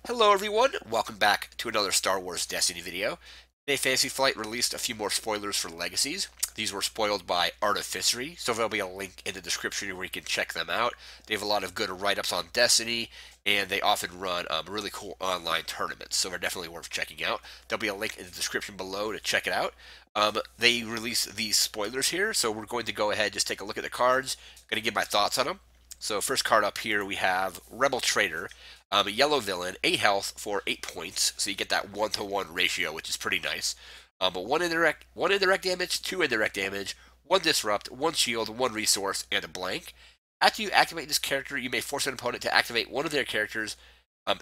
Hello everyone, welcome back to another Star Wars Destiny video. Today Fantasy Flight released a few more spoilers for Legacies. These were spoiled by Artificery, so there'll be a link in the description where you can check them out. They have a lot of good write-ups on Destiny, and they often run really cool online tournaments, so they're definitely worth checking out. There'll be a link in the description below to check it out. They released these spoilers here, so we're going to go ahead and just take a look at the cards. I'm going to give my thoughts on them. So first card up here we have Rebel Traitor. A yellow villain, 8 health for 8 points, so you get that 1-to-1 ratio, which is pretty nice. But one indirect damage, 2 indirect damage, 1 disrupt, 1 shield, 1 resource, and a blank. After you activate this character, you may force an opponent to activate one of their characters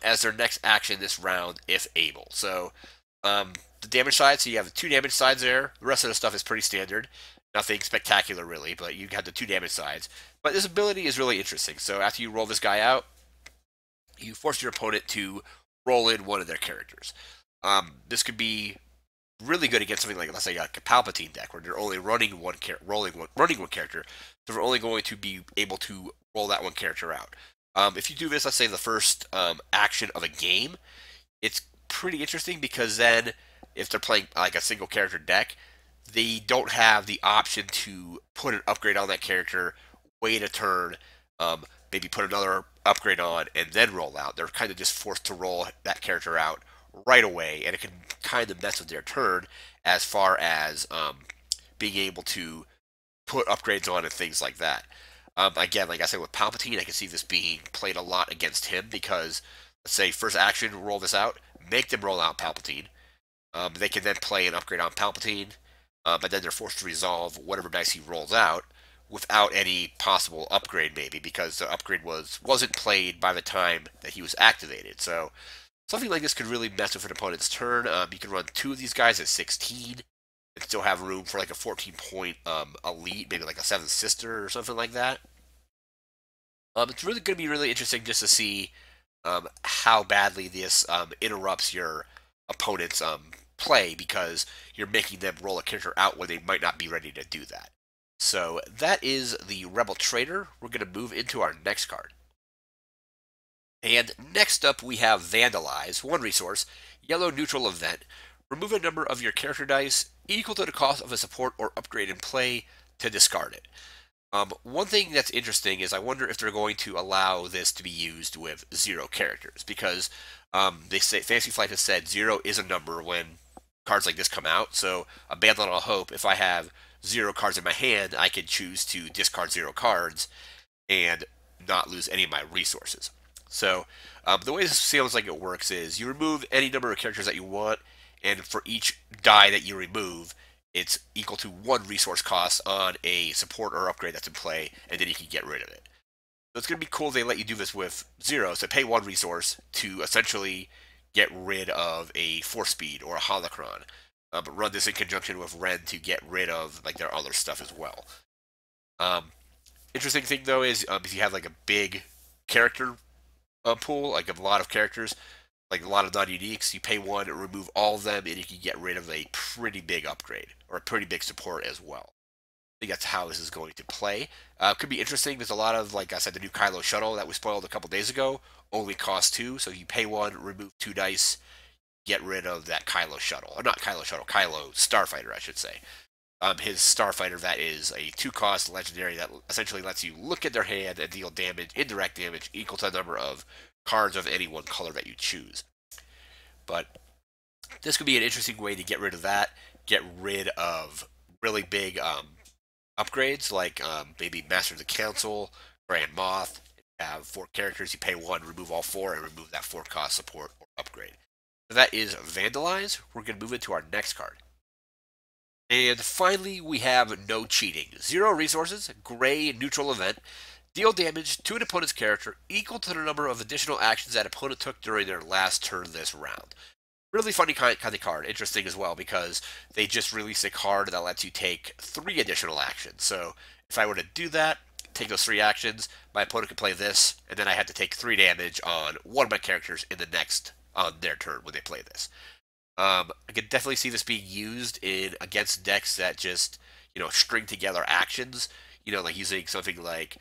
as their next action this round, if able. So the damage side, so you have the 2 damage sides there. The rest of the stuff is pretty standard. Nothing spectacular, really, but you have the 2 damage sides. But this ability is really interesting. So after you roll this guy out, you force your opponent to roll in one of their characters. This could be really good against something like, let's say, a Palpatine deck, where they're only running one character, so they're only going to be able to roll that one character out. If you do this, let's say the first action of a game, it's pretty interesting because then if they're playing like a single character deck, they don't have the option to put an upgrade on that character, wait a turn, maybe put another upgrade on, and then roll out. They're kind of just forced to roll that character out right away, and it can kind of mess with their turn as far as being able to put upgrades on and things like that. Again, like I said, with Palpatine, I can see this being played a lot against him because, let's say, first action, roll this out, make them roll out Palpatine. They can then play an upgrade on Palpatine, but then they're forced to resolve whatever dice he rolls out without any possible upgrade, maybe because the upgrade wasn't played by the time that he was activated. So something like this could really mess with an opponent's turn. You can run 2 of these guys at 16 and still have room for like a 14-point elite, maybe like a 7th sister or something like that. It's really going to be really interesting just to see how badly this interrupts your opponent's play because you're making them roll a character out when they might not be ready to do that. So that is the Rebel Traitor. We're going to move into our next card. And next up we have Vandalize, 1 resource, yellow neutral event. Remove a number of your character dice equal to the cost of a support or upgrade in play to discard it. One thing that's interesting is I wonder if they're going to allow this to be used with 0 characters because they say Fantasy Flight has said 0 is a number when cards like this come out. So a bad little hope, if I have 0 cards in my hand, I can choose to discard 0 cards and not lose any of my resources. So the way this sounds like it works is you remove any number of characters that you want, and for each die that you remove, it's equal to 1 resource cost on a support or upgrade that's in play, and then you can get rid of it. So it's going to be cool they let you do this with 0, so pay 1 resource to essentially get rid of a Force Speed or a Holocron. But run this in conjunction with Ren to get rid of like their other stuff as well. Interesting thing though is if you have like a big character pool, like a lot of characters, like a lot of non-uniques, you pay 1 and remove all of them, and you can get rid of a pretty big upgrade or a pretty big support as well. I think that's how this is going to play. Could be interesting. There's a lot of, like I said, the new Kylo shuttle that we spoiled a couple days ago only costs 2, so you pay 1, remove 2 dice, get rid of that Kylo shuttle. Or not Kylo shuttle, Kylo Starfighter, I should say. His Starfighter, that is a 2-cost legendary that essentially lets you look at their hand and deal damage, indirect damage, equal to the number of cards of any one color that you choose. But this could be an interesting way to get rid of that, get rid of really big upgrades like maybe Master of the Council, Grand Moth. Have 4 characters, you pay 1, remove all 4, and remove that 4-cost support or upgrade. So that is Vandalize. We're going to move into our next card. And finally, we have No Cheating. 0 resources, gray neutral event. Deal damage to an opponent's character equal to the number of additional actions that opponent took during their last turn this round. Really funny kind of card. Interesting as well because they just released a card that lets you take 3 additional actions. So if I were to do that, take those 3 actions, my opponent could play this, and then I had to take 3 damage on one of my characters in the next on their turn when they play this. I could definitely see this being used in against decks that just string together actions. Like using something like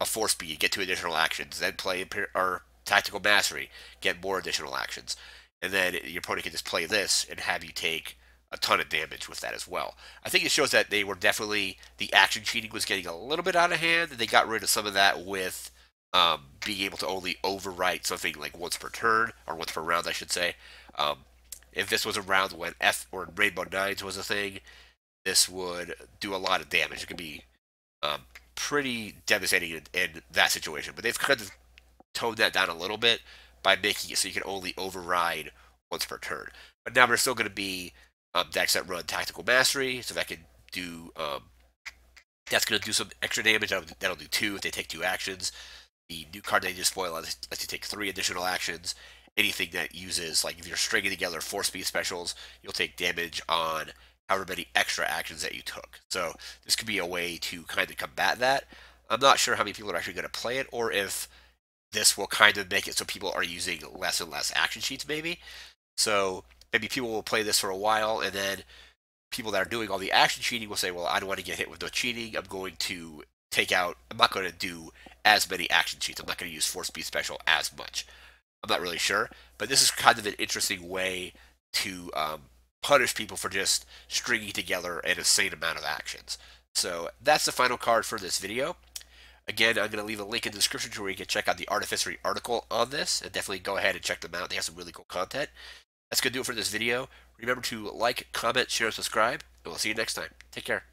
a Force Speed, get 2 additional actions, then play or Tactical Mastery, get more additional actions. And then your opponent can just play this and have you take a ton of damage with that as well. I think it shows that they were definitely, the action cheating was getting a little bit out of hand, and they got rid of some of that with being able to only overwrite something like once per turn, or once per round, I should say. Um, if this was a round when F or Rainbow Nines was a thing, this would do a lot of damage. It could be um, pretty devastating in that situation. But they've kind of toned that down a little bit by making it so you can only override once per turn. But now there's still going to be decks that run Tactical Mastery, so that can do that's going to do some extra damage. That'll do 2 if they take 2 actions. The new card they just spoil lets you take 3 additional actions. Anything that uses, like if you're stringing together 4 speed specials, you'll take damage on however many extra actions that you took. So this could be a way to kind of combat that. I'm not sure how many people are actually going to play it, or if this will kind of make it so people are using less and less action sheets, maybe. So maybe people will play this for a while, and then people that are doing all the action cheating will say, well, I don't want to get hit with no cheating. I'm not going to do as many action cheats. I'm not going to use 4 speed special as much. I'm not really sure, but this is kind of an interesting way to punish people for just stringing together an insane amount of actions. So that's the final card for this video. Again, I'm going to leave a link in the description to where you can check out the Artificery article on this, and definitely go ahead and check them out. They have some really cool content. That's going to do it for this video. Remember to like, comment, share, and subscribe, and we'll see you next time. Take care.